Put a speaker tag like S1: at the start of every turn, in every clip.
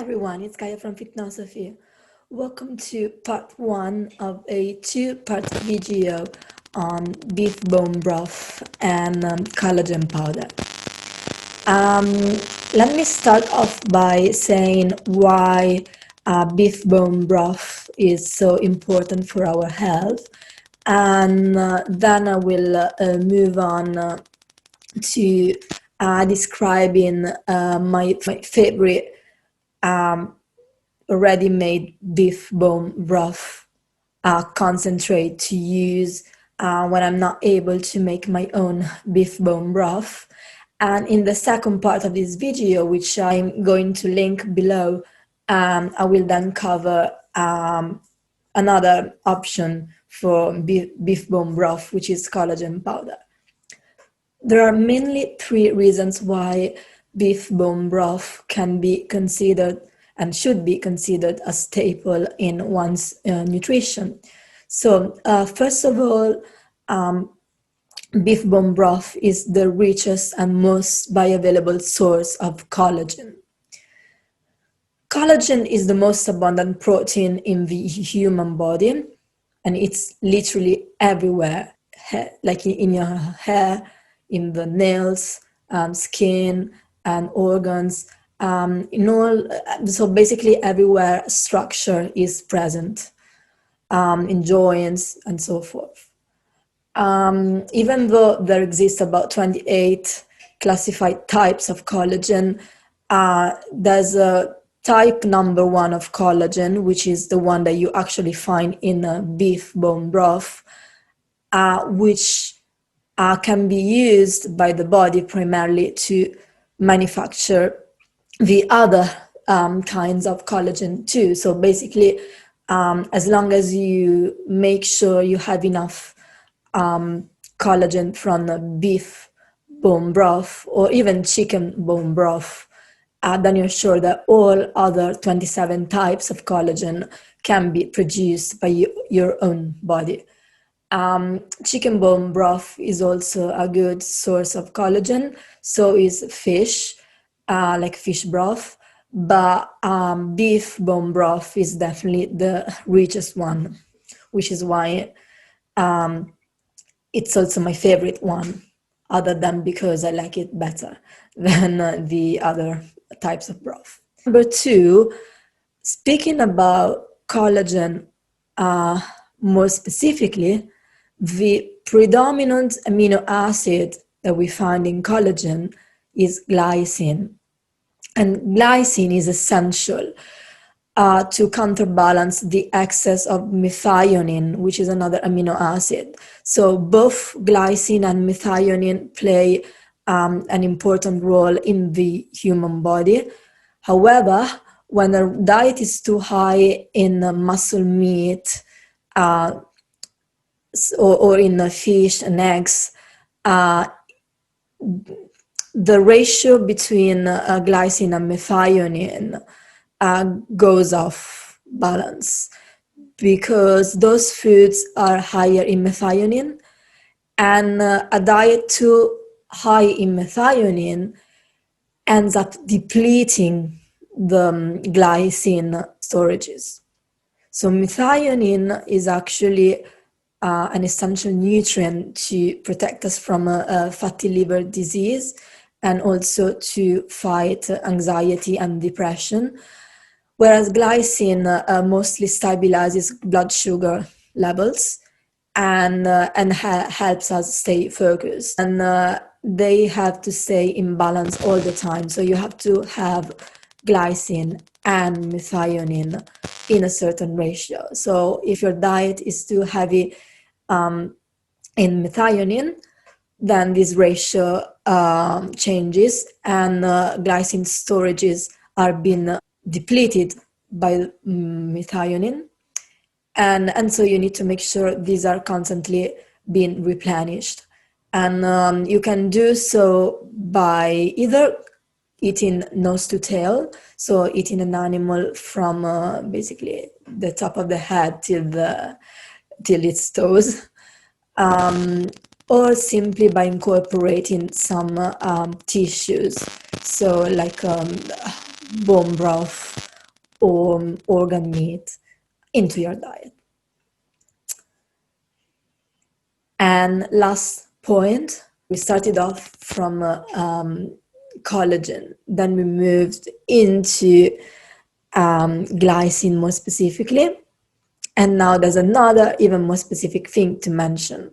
S1: everyone, it's Kaya from Fitnosophy. Welcome to part one of a two-part video on beef bone broth and collagen powder. Let me start off by saying why beef bone broth is so important for our health, and then I will move on to describing my favorite ready-made beef bone broth concentrate to use when I'm not able to make my own beef bone broth. And in the second part of this video, which I'm going to link below, I will then cover another option for beef bone broth, which is collagen powder. There are mainly three reasons why beef bone broth can be considered and should be considered a staple in one's nutrition. So first of all, beef bone broth is the richest and most bioavailable source of collagen. Collagen is the most abundant protein in the human body, and it's literally everywhere, like in your hair, in the nails, skin, and organs. So basically everywhere structure is present, in joints and so forth. Even though there exist about 28 classified types of collagen, there's a type number 1 of collagen, which is the one that you actually find in a beef bone broth, which can be used by the body primarily to manufacture the other kinds of collagen too. So basically, as long as you make sure you have enough collagen from the beef bone broth or even chicken bone broth, then you're sure that all other 27 types of collagen can be produced by your own body. Chicken bone broth is also a good source of collagen, so is fish, like fish broth, but beef bone broth is definitely the richest one, which is why it's also my favorite one, other than because I like it better than the other types of broth. Number 2, speaking about collagen more specifically, the predominant amino acid that we find in collagen is glycine. And glycine is essential to counterbalance the excess of methionine, which is another amino acid. So both glycine and methionine play an important role in the human body. However, when a diet is too high in muscle meat or in fish and eggs, the ratio between glycine and methionine goes off balance, because those foods are higher in methionine, and a diet too high in methionine ends up depleting the glycine storages. So methionine is actually an essential nutrient to protect us from fatty liver disease and also to fight anxiety and depression, whereas glycine mostly stabilizes blood sugar levels and helps us stay focused. And they have to stay in balance all the time. So you have to have glycine and methionine in a certain ratio. So if your diet is too heavy in methionine, then this ratio changes, and glycine storages are being depleted by methionine, and so you need to make sure these are constantly being replenished. And you can do so by either eating nose to tail, so eating an animal from basically the top of the head till its toes, or simply by incorporating some tissues, so like bone broth or organ meat into your diet. And last point, we started off from collagen, then we moved into glycine more specifically, and now there's another even more specific thing to mention.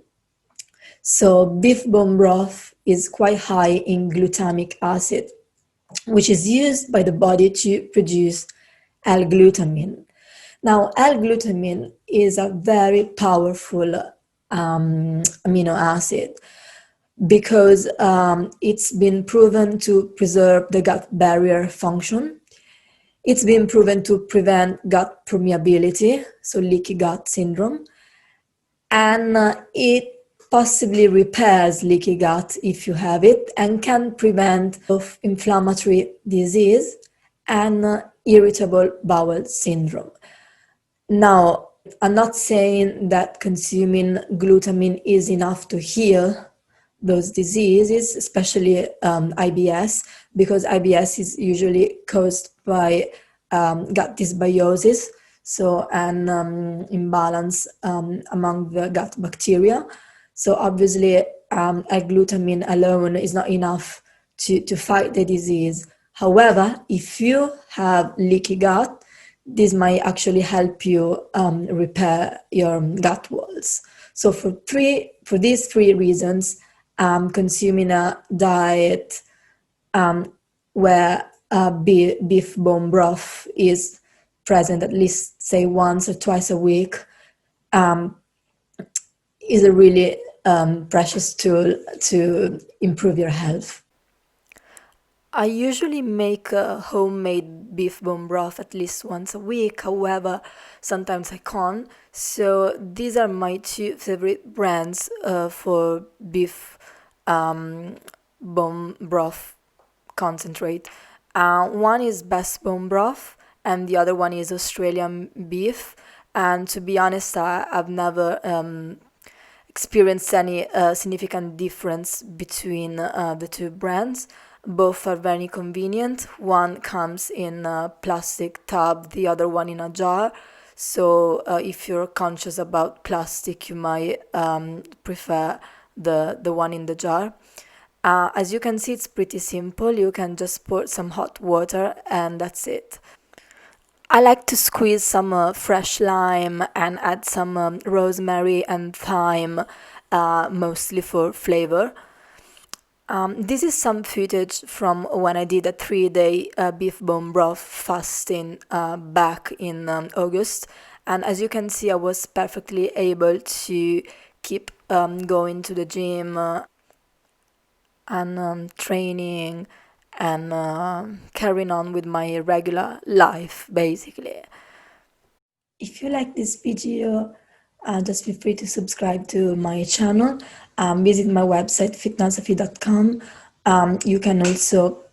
S1: So beef bone broth is quite high in glutamic acid, which is used by the body to produce L-glutamine. Now, L-glutamine is a very powerful amino acid because it's been proven to preserve the gut barrier function. It's been proven to prevent gut permeability, so leaky gut syndrome, and it possibly repairs leaky gut if you have it, and can prevent of inflammatory disease and irritable bowel syndrome. Now, I'm not saying that consuming glutamine is enough to heal those diseases, especially IBS, because IBS is usually caused by gut dysbiosis, so an imbalance among the gut bacteria. So obviously, L-glutamine alone is not enough to fight the disease. However, if you have leaky gut, this might actually help you repair your gut walls. So for these three reasons, consuming a diet where beef bone broth is present at least, say, once or twice a week is a really precious tool to improve your health. I usually make a homemade beef bone broth at least once a week. However, sometimes I can't. So these are my two favorite brands for beef bone broth concentrate. One is Best Bone Broth, and the other one is Australian beef. And to be honest, I've never experienced any significant difference between the two brands. Both are very convenient. One comes in a plastic tub, the other one in a jar. So if you're conscious about plastic, you might prefer the one in the jar. As you can see, it's pretty simple. You can just pour some hot water and that's it. I like to squeeze some fresh lime and add some rosemary and thyme, mostly for flavor. This is some footage from when I did a 3-day beef bone broth fasting back in August. And as you can see, I was perfectly able to keep going to the gym and training and carrying on with my regular life, basically. If you like this video, just feel free to subscribe to my channel. Visit my website, fitnosophy.com. You can also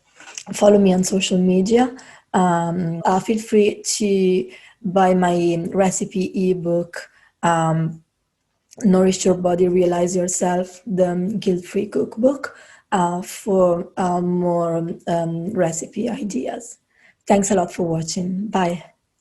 S1: follow me on social media. Feel free to buy my recipe ebook, Nourish Your Body, Realize Yourself, the guilt-free cookbook, for more recipe ideas. Thanks a lot for watching. Bye.